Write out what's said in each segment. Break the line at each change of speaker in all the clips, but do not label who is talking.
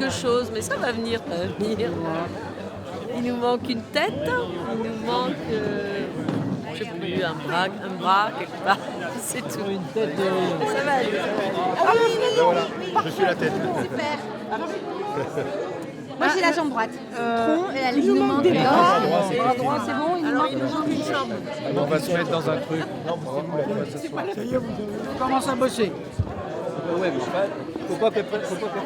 de choses, mais ça va venir, ça va venir. Il nous manque une tête, il nous manque, je sais plus, un bras quelque part, c'est tout. Une tête de... Ça va aller, ça va aller.
Ah oui,
Voilà, je suis la tête.
super. Moi j'ai la jambe droite. Tronc et il nous manque le bras droit, c'est bon.
Alors il nous manque une jambe.
On va se mettre dans un truc.
On commence à bosser.
Ouais, mais enfin, faut pas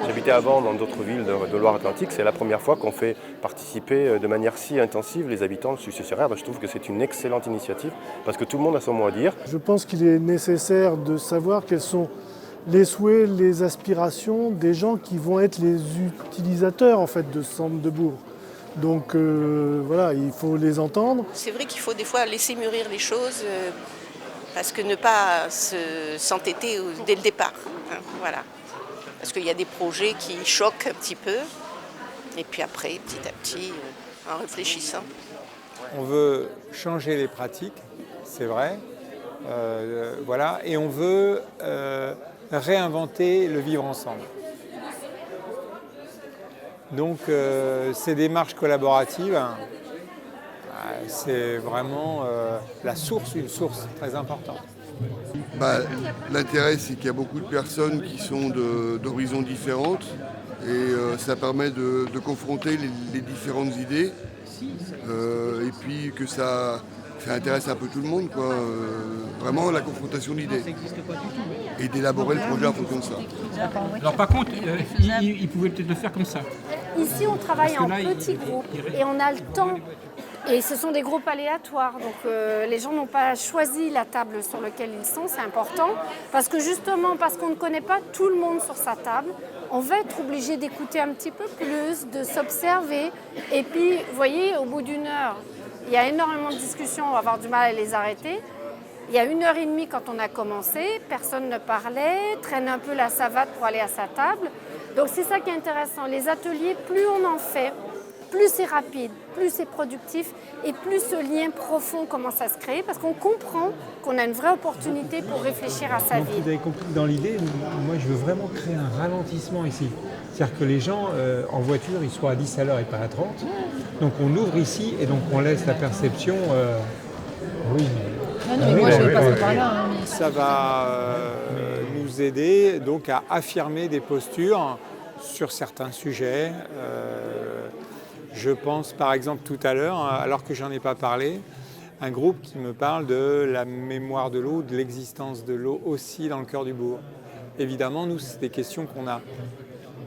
J'habitais avant dans d'autres villes de Loire-Atlantique. C'est la première fois qu'on fait participer de manière si intensive les habitants de Sucé-sur-Erdre. Je trouve que c'est une excellente initiative parce que tout le monde a son mot à dire.
Je pense qu'il est nécessaire de savoir quels sont les souhaits, les aspirations des gens qui vont être les utilisateurs en fait, de ce centre de bourg. Donc voilà, il faut les entendre.
C'est vrai qu'il faut des fois laisser mûrir les choses parce que ne pas s'entêter dès le départ. Hein, voilà. Parce qu'il y a des projets qui choquent un petit peu et puis après, petit à petit, en réfléchissant.
On veut changer les pratiques, c'est vrai, voilà, et on veut réinventer le vivre ensemble. Donc ces démarches collaboratives, c'est vraiment une source très importante.
L'intérêt, c'est qu'il y a beaucoup de personnes qui sont d'horizons différentes et ça permet de confronter les différentes idées et puis que ça intéresse un peu tout le monde, quoi. Vraiment la confrontation d'idées et d'élaborer le projet en fonction de ça.
Alors par contre, il pouvait peut-être le faire comme ça.
Ici, on travaille en
Parce que là,
petits groupes et on a le temps. Et ce sont des groupes aléatoires, donc les gens n'ont pas choisi la table sur laquelle ils sont, c'est important. Parce que justement, parce qu'on ne connaît pas tout le monde sur sa table, on va être obligé d'écouter un petit peu plus, de s'observer. Et puis, vous voyez, au bout d'une heure, il y a énormément de discussions, on va avoir du mal à les arrêter. Il y a 1h30 quand on a commencé, personne ne parlait, traîne un peu la savate pour aller à sa table. Donc c'est ça qui est intéressant. Les ateliers, plus on en fait, plus c'est rapide, plus c'est productif et plus ce lien profond commence à se créer parce qu'on comprend qu'on a une vraie opportunité pour réfléchir à sa vie.
Vous avez compris que dans l'idée, moi je veux vraiment créer un ralentissement ici. C'est-à-dire que les gens en voiture, ils soient à 10 à l'heure et pas à 30. Donc on ouvre ici et donc on laisse la perception... oui,
mais moi je vais passer par là.
Ça va nous aider donc à affirmer des postures sur certains sujets. Je pense par exemple tout à l'heure, alors que j'en ai pas parlé, un groupe qui me parle de la mémoire de l'eau, de l'existence de l'eau aussi dans le cœur du bourg. Évidemment, nous, c'est des questions qu'on a.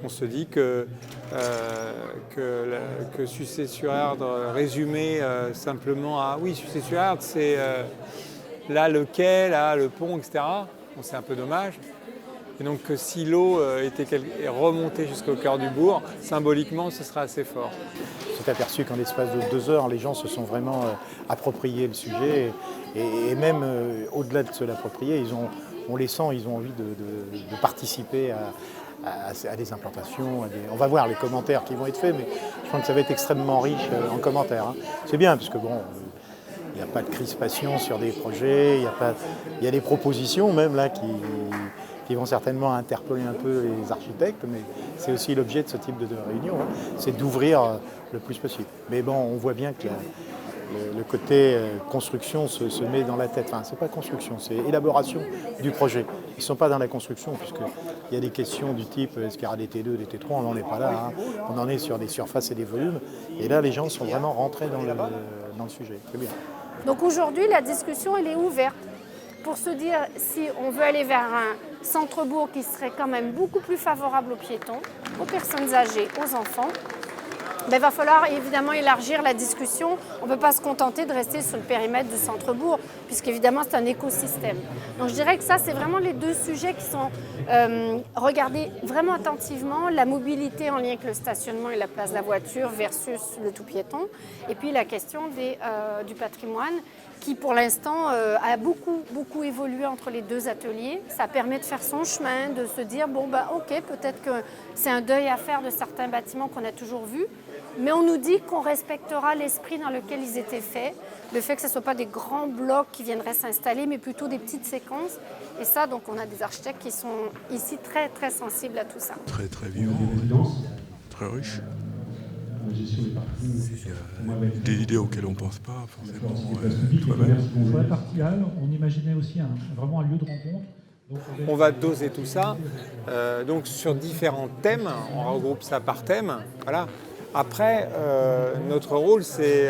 On se dit que Sucé-sur-Erdre, résumé simplement à oui, Sucé-sur-Erdre, c'est là le quai, là le pont, etc. Bon, c'est un peu dommage. Et donc si l'eau est remontée jusqu'au cœur du bourg, symboliquement, ce sera assez fort.
On s'est aperçu qu'en l'espace de 2 heures, les gens se sont vraiment appropriés le sujet et même au-delà de se l'approprier, on les sent, ils ont envie de participer à des implantations. On va voir les commentaires qui vont être faits, mais je pense que ça va être extrêmement riche en commentaires. Hein. C'est bien, parce que bon, il n'y a pas de crispation sur des projets, il y a des propositions même là qui vont certainement interpeller un peu les architectes, mais c'est aussi l'objet de ce type de réunion, hein, c'est d'ouvrir le plus possible. Mais bon, on voit bien que le côté construction se met dans la tête. Enfin, c'est pas construction, c'est élaboration du projet. Ils ne sont pas dans la construction, puisqu'il y a des questions du type est-ce qu'il y aura des T2, des T3, on n'en est pas là. Hein. On en est sur des surfaces et des volumes. Et là, les gens sont vraiment rentrés dans le sujet. C'est bien.
Donc aujourd'hui, la discussion, elle est ouverte pour se dire si on veut aller vers un centre-bourg qui serait quand même beaucoup plus favorable aux piétons, aux personnes âgées, aux enfants. Il va falloir évidemment élargir la discussion. On ne peut pas se contenter de rester sur le périmètre du centre-bourg, puisqu'évidemment c'est un écosystème. Donc je dirais que ça, c'est vraiment les deux sujets qui sont regardés vraiment attentivement. La mobilité en lien avec le stationnement et la place de la voiture versus le tout piéton. Et puis la question du patrimoine qui pour l'instant a beaucoup évolué entre les deux ateliers. Ça permet de faire son chemin, de se dire ok, peut-être que c'est un deuil à faire de certains bâtiments qu'on a toujours vus. Mais on nous dit qu'on respectera l'esprit dans lequel ils étaient faits, le fait que ce ne soient pas des grands blocs qui viendraient s'installer, mais plutôt des petites séquences. Et ça, donc, on a des architectes qui sont ici très, très sensibles à tout ça.
Très, très vivant.
très riche. Des idées auxquelles on ne pense pas forcément soi-même.
Sur la partie halle, on imaginait aussi vraiment un lieu de rencontre.
On va doser tout ça donc sur différents thèmes, on regroupe ça par thème. Voilà. Après, notre rôle, c'est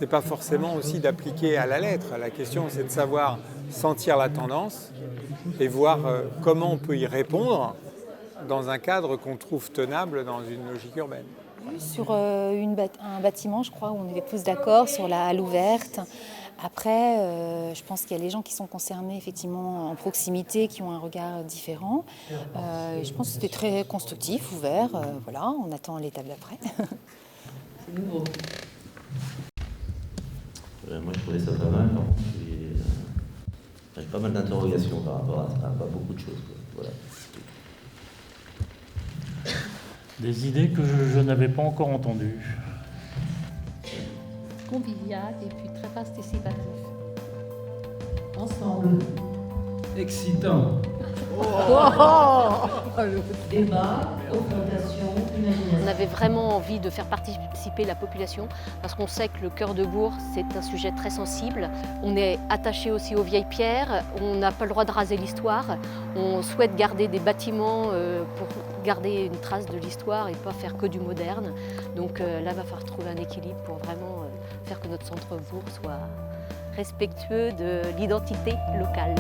pas forcément aussi d'appliquer à la lettre. La question, c'est de savoir sentir la tendance et voir comment on peut y répondre dans un cadre qu'on trouve tenable dans une logique urbaine.
Sur un bâtiment, je crois, où on est tous d'accord, sur la halle ouverte. Après, je pense qu'il y a les gens qui sont concernés effectivement en proximité, qui ont un regard différent. Je pense que c'était très constructif, ouvert. Voilà, on attend l'étape d'après.
C'est nouveau.
Moi, je trouvais ça pas mal. Par contre, j'ai pas mal d'interrogations par rapport à ça, pas beaucoup de choses. Voilà.
Des idées que je n'avais pas encore entendues.
Convivial et puis très participatif.
Ensemble.
Excitant.
Débat, confrontation, imagination.
On avait vraiment envie de faire participer la population parce qu'on sait que le cœur de bourg, c'est un sujet très sensible. On est attaché aussi aux vieilles pierres, on n'a pas le droit de raser l'histoire. On souhaite garder des bâtiments pour garder une trace de l'histoire et pas faire que du moderne. Donc là, il va falloir trouver un équilibre pour vraiment faire que notre centre-bourg soit respectueux de l'identité locale.